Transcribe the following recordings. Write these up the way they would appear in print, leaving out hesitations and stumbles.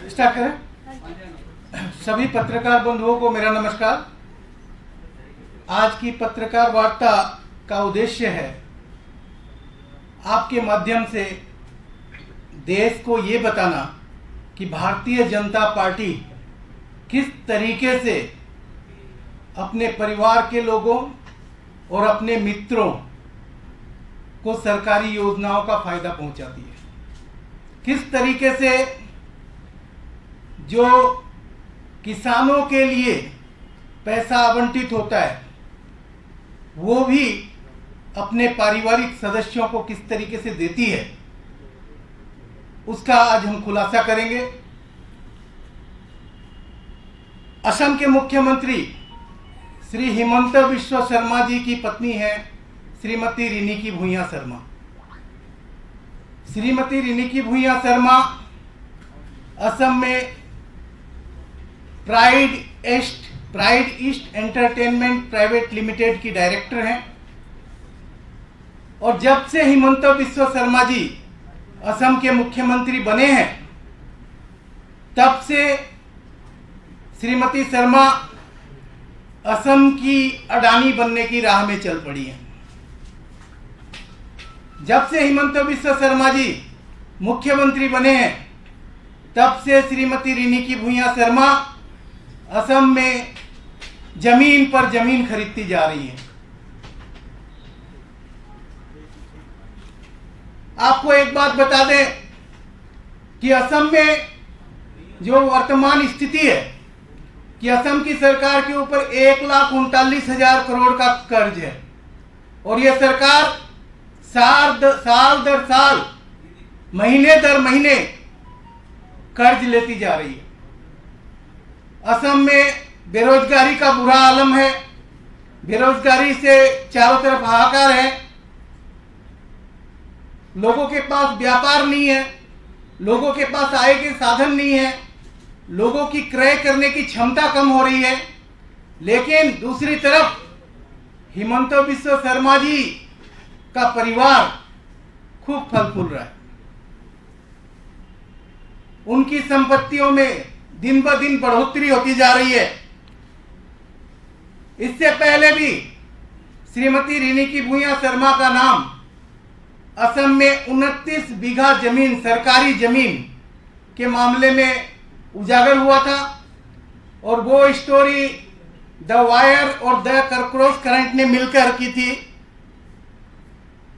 Start करें। सभी पत्रकार बंधुओं को मेरा नमस्कार। आज की पत्रकार वार्ता का उद्देश्य है आपके माध्यम से देश को ये बताना कि भारतीय जनता पार्टी किस तरीके से अपने परिवार के लोगों और अपने मित्रों को सरकारी योजनाओं का फायदा पहुंचाती है, किस तरीके से जो किसानों के लिए पैसा आवंटित होता है वो भी अपने पारिवारिक सदस्यों को किस तरीके से देती है, उसका आज हम खुलासा करेंगे। असम के मुख्यमंत्री श्री हिमंत बिस्वा शर्मा जी की पत्नी है श्रीमती रिनिकी भूया शर्मा। श्रीमती रिनिकी भूया शर्मा असम में pride east entertainment private limited की डायरेक्टर हैं और जब से हिमंत बिस्वा शर्मा जी असम के मुख्यमंत्री बने हैं तब से श्रीमती शर्मा असम की अडानी बनने की राह में चल पड़ी हैं। जब से हिमंत बिस्वा शर्मा जी मुख्यमंत्री बने हैं तब से श्रीमती रिनिकी भूया शर्मा असम में जमीन पर जमीन खरीदती जा रही है। आपको एक बात बता दें कि असम में जो वर्तमान स्थिति है कि असम की सरकार के ऊपर 1,39,000 करोड़ का कर्ज है और यह सरकार साल दर साल महीने दर महीने कर्ज लेती जा रही है। असम में बेरोजगारी का बुरा आलम है, बेरोजगारी से चारों तरफ हाहाकार है, लोगों के पास व्यापार नहीं है, लोगों के पास आय के साधन नहीं है, लोगों की क्रय करने की क्षमता कम हो रही है। लेकिन दूसरी तरफ हिमंत बिस्वा शर्मा जी का परिवार खूब फल फूल रहा है। उनकी संपत्तियों में दिन ब दिन बढ़ोतरी होती जा रही है। इससे पहले भी श्रीमती रिनिकी भूया शर्मा का नाम असम में 29 बीघा जमीन सरकारी जमीन के मामले में उजागर हुआ था और वो स्टोरी द वायर और द क्रॉस करंट ने मिलकर की थी।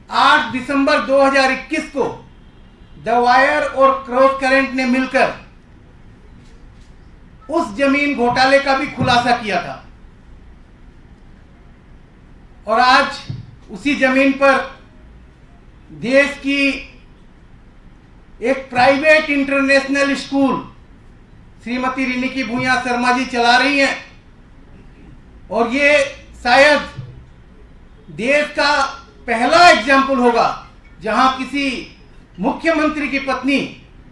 8 दिसंबर 2021 को द वायर और क्रॉस करंट ने मिलकर उस जमीन घोटाले का भी खुलासा किया था और आज उसी जमीन पर देश की एक private international school Shrimati Riniki भूया शर्मा जी चला रही हैं और ये शायद देश का पहला एग्जाम्पल होगा जहां किसी मुख्यमंत्री की पत्नी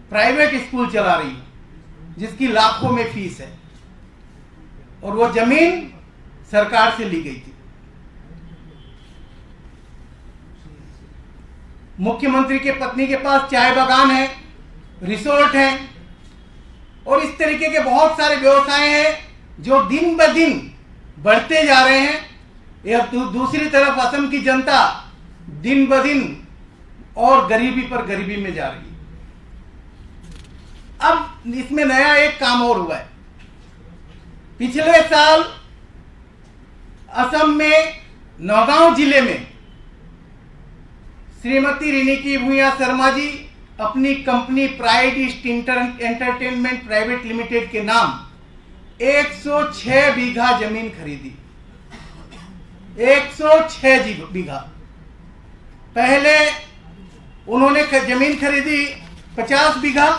प्राइवेट स्कूल चला रही है जिसकी लाखों में फीस है और वो जमीन सरकार से ली गई थी। मुख्यमंत्री के पत्नी के पास चाय बागान है, रिसोर्ट है और इस तरीके के बहुत सारे व्यवसाय हैं जो दिन ब दिन बढ़ते जा रहे हैं। यह दूसरी तरफ असम की जनता दिन ब दिन और गरीबी पर गरीबी में जा रही है। अब इसमें नया एक काम और हुआ है। पिछले साल असम में नौगांव जिले में श्रीमती रिनिकी भूया शर्मा जी अपनी company pride east entertainment private limited के नाम 106 बीघा जमीन खरीदी। 106 बीघा। पहले उन्होंने जमीन खरीदी 50 बीघा,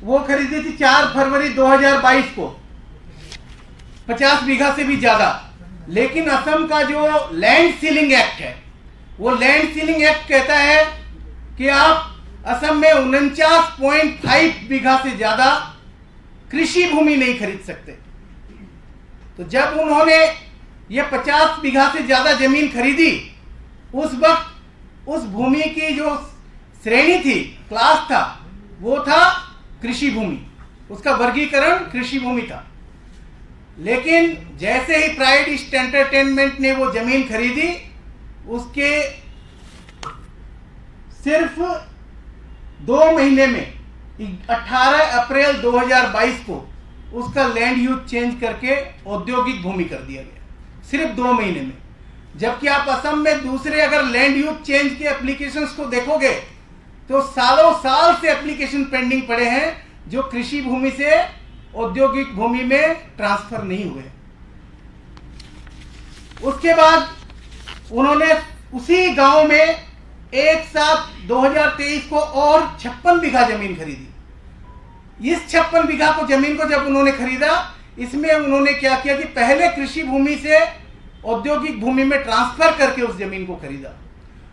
वो खरीदी थी 4 फरवरी 2022 को, 50 बीघा से भी ज्यादा। लेकिन असम का जो लैंड सीलिंग एक्ट है, वो लैंड सीलिंग एक्ट कहता है कि आप असम में 49.5 बीघा से ज्यादा कृषि भूमि नहीं खरीद सकते। तो जब उन्होंने ये 50 बीघा से ज्यादा जमीन खरीदी, उस वक्त उस भूमि की जो श्रेणी थी, क्लास था, वो था कृषि भूमि, उसका वर्गीकरण कृषि भूमि था। लेकिन जैसे ही प्राइड ईस्ट एंटरटेनमेंट ने वो जमीन खरीदी, उसके सिर्फ 2 महीने में 18 अप्रैल 2022 को उसका लैंड यूज चेंज करके औद्योगिक भूमि कर दिया गया, सिर्फ 2 महीने में। जबकि आप असम में दूसरे अगर लैंड यूज चेंज के एप्लीकेशंस को देखोगे तो सालों साल से एप्लीकेशन पेंडिंग पड़े हैं जो कृषि भूमि से औद्योगिक भूमि में ट्रांसफर नहीं हुए। उसके बाद उन्होंने उसी गांव में एक साथ 2023 को और 56 बीघा जमीन खरीदी। इस 56 बीघा को जमीन को जब उन्होंने खरीदा, इसमें उन्होंने क्या किया कि पहले कृषि भूमि से औद्योगिक भूमि में ट्रांसफर करके उस जमीन को खरीदा,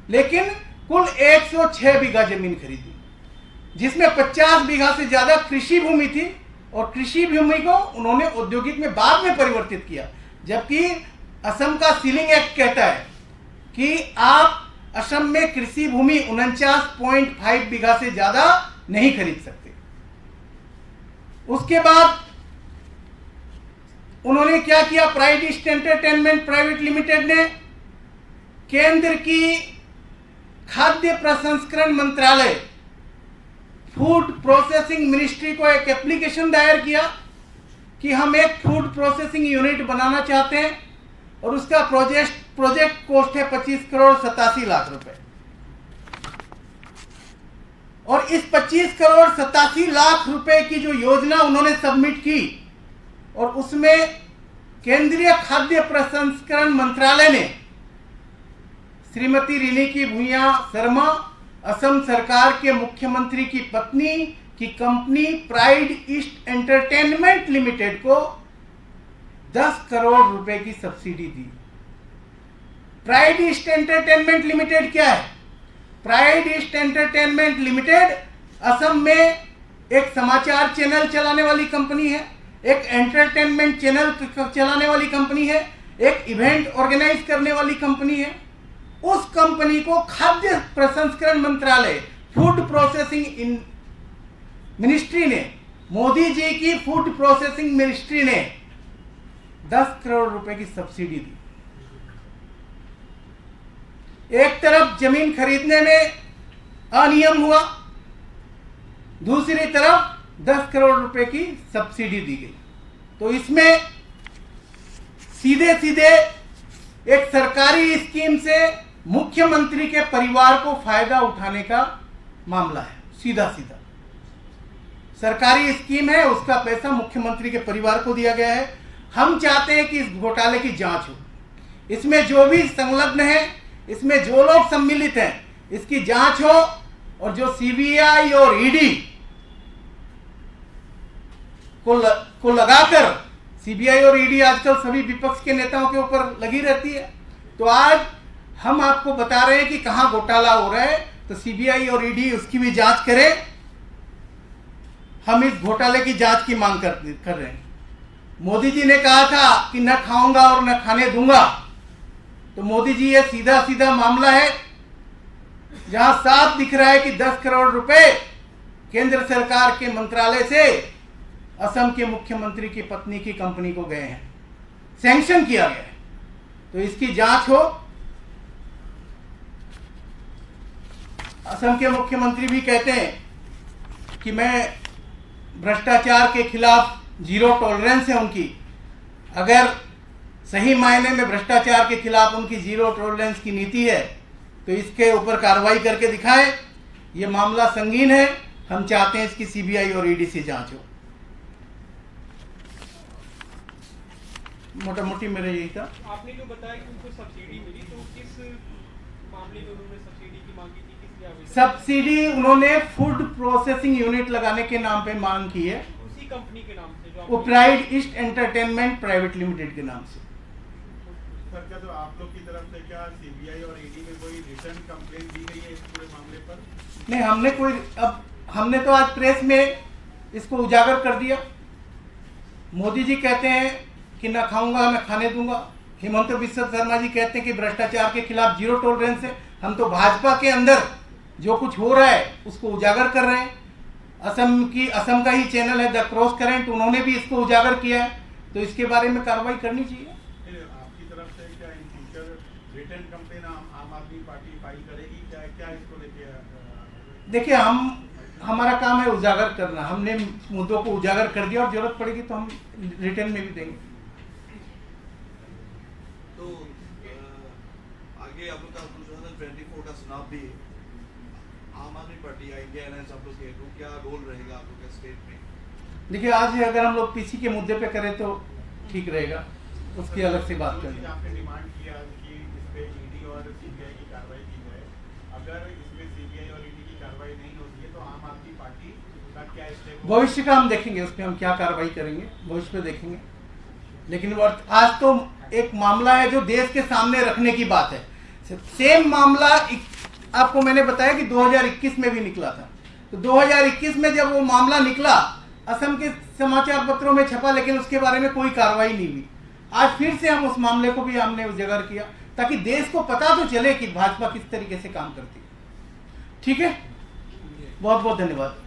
लेकिन कुल 106 बीघा जमीन खरीदी, जिसमें 50 बीघा से ज्यादा कृषि भूमि थी और कृषि भूमि को उन्होंने औद्योगिक में बाद में परिवर्तित किया। जबकि असम का सीलिंग एक्ट कहता है कि आप असम में कृषि भूमि 49.5 बीघा से ज्यादा नहीं खरीद सकते। उसके बाद उन्होंने क्या किया, pride east entertainment private limited ने केंद्र की खाद्य प्रसंस्करण मंत्रालय, फूड प्रोसेसिंग मिनिस्ट्री को एक एप्लीकेशन दायर किया कि हम एक फूड प्रोसेसिंग यूनिट बनाना चाहते हैं और उसका प्रोजेक्ट कॉस्ट है 25 करोड़ 87 लाख रुपए। और इस 25 करोड़ 87 लाख रुपए की जो योजना उन्होंने सबमिट की, और उसमें केंद्रीय खाद्य प्रसंस्करण मंत्रालय ने श्रीमती रिनिकी भूया शर्मा, असम सरकार के मुख्यमंत्री की पत्नी की company pride east entertainment limited को 10 करोड़ रुपए की सब्सिडी दी। प्राइड ईस्ट एंटरटेनमेंट लिमिटेड क्या है? Pride east entertainment limited Assam में एक समाचार चैनल चलाने वाली कंपनी है, एक एंटरटेनमेंट चैनल चलाने वाली कंपनी है, एक इवेंट ऑर्गेनाइज करने वाली कंपनी है। उस कंपनी को खाद्य प्रसंस्करण मंत्रालय, फूड प्रोसेसिंग मिनिस्ट्री ने, मोदी जी की फूड प्रोसेसिंग मिनिस्ट्री ने 10 करोड़ रुपए की सब्सिडी दी। एक तरफ जमीन खरीदने में अनियम हुआ, दूसरी तरफ 10 करोड़ रुपए की सब्सिडी दी गई। तो इसमें सीधे सीधे एक सरकारी स्कीम से मुख्यमंत्री के परिवार को फायदा उठाने का मामला है। सीधा सीधा सरकारी स्कीम है, उसका पैसा मुख्यमंत्री के परिवार को दिया गया है। हम चाहते हैं कि इस घोटाले की जांच हो, इसमें जो भी संलग्न है, इसमें जो लोग सम्मिलित हैं, इसकी जांच हो, और जो सीबीआई और ईडी को लगाकर, सीबीआई और ईडी आजकल सभी विपक्ष के नेताओं के ऊपर लगी रहती है, तो आज हम आपको बता रहे हैं कि कहां घोटाला हो रहा है, तो सीबीआई और ईडी उसकी भी जांच करे। हम इस घोटाले की जांच की मांग कर रहे हैं। मोदी जी ने कहा था कि न खाऊंगा और न खाने दूंगा, तो मोदी जी ये सीधा सीधा मामला है जहां साफ दिख रहा है कि 10 करोड़ रुपए केंद्र सरकार के मंत्रालय से असम के मुख्यमंत्री की पत्नी की कंपनी को गए हैं, सैंक्शन किया गया है। तो इसकी जांच हो। असम के मुख्यमंत्री भी कहते हैं कि मैं भ्रष्टाचार के खिलाफ जीरो टॉलरेंस है उनकी। अगर सही मायने में भ्रष्टाचार के खिलाफ उनकी जीरो टॉलरेंस की नीति है तो इसके ऊपर कार्रवाई करके दिखाएं। ये मामला संगीन है, हम चाहते हैं इसकी सीबीआई और ईडी से जांच हो। मोटा मोटी मेरा यही था। आपने जो बताया कि उनको सब्सिडी मिली, तो किस मामले में उन्होंने सब्सिडी की मांग की थी? किस लिए सब्सिडी उन्होंने फूड प्रोसेसिंग यूनिट लगाने के नाम पे मांग की है, उसी कंपनी के नाम से, वो pride east entertainment private limited के नाम से। सर, क्या तो आप लोग की तरफ से क्या सीबीआई और ईडी में कोई रिटर्न कंप्लेंट दी गई है इस पूरे मामले पर? नहीं, हमने तो आज प्रेस में इसको उजागर कर दिया। मोदी जी कहते हैं कि ना खाऊंगा ना खाने दूंगा। हेमंत बिस्वा शर्मा जी कहते हैं कि भ्रष्टाचार के खिलाफ जीरो टॉलरेंस है। हम तो भाजपा के अंदर जो कुछ हो रहा है उसको उजागर कर रहे हैं। असम का ही चैनल है द क्रॉस करंट, उन्होंने भी इसको उजागर किया है, तो इसके बारे में कार्रवाई करनी चाहिए। आपकी तरफ से क्या इन फ्यूचर रिटर्न कंप्लेन आम आदमी पार्टी फाइल करेगी, क्या इसको लेके? देखिए, हमारा काम है उजागर करना। हमने मुद्दों को उजागर कर दिया और जरूरत पड़ेगी तो हम रिटर्न में भी देंगे। तो आगे आप लोग का 2024 का चुनाव भी है, आम आदमी पार्टी या इंडिया अलायंस आप लोग के, तो क्या रोल रहेगा आप लोग के स्टेट में? देखिए, आज अगर हम लोग पीसी के मुद्दे पे करें तो ठीक रहेगा, उसकी अलग से बात करें। आपने डिमांड किया कि इस पे ईडी और सीबीआई की कार्रवाई की जाए। अगर इसमें सीबीआई और ईडी की कार्रवाई नहीं होती है तो आम आदमी पार्टी का क्या स्टेप? भविष्य का हम देखेंगे, उस पर हम क्या कार्रवाई करेंगे भविष्य पे देखेंगे। लेकिन आज तो एक मामला है जो देश के सामने रखने की बात है। सेम मामला आपको मैंने बताया कि 2021 में भी निकला था। तो 2021 में जब वो मामला निकला, असम के समाचार पत्रों में छपा, लेकिन उसके बारे में कोई कार्रवाई नहीं हुई। आज फिर से हम उस मामले को भी हमने उजागर किया ताकि देश को पता तो चले कि भाजपा किस तरीके से काम करती है। ठीक है, बहुत बहुत धन्यवाद।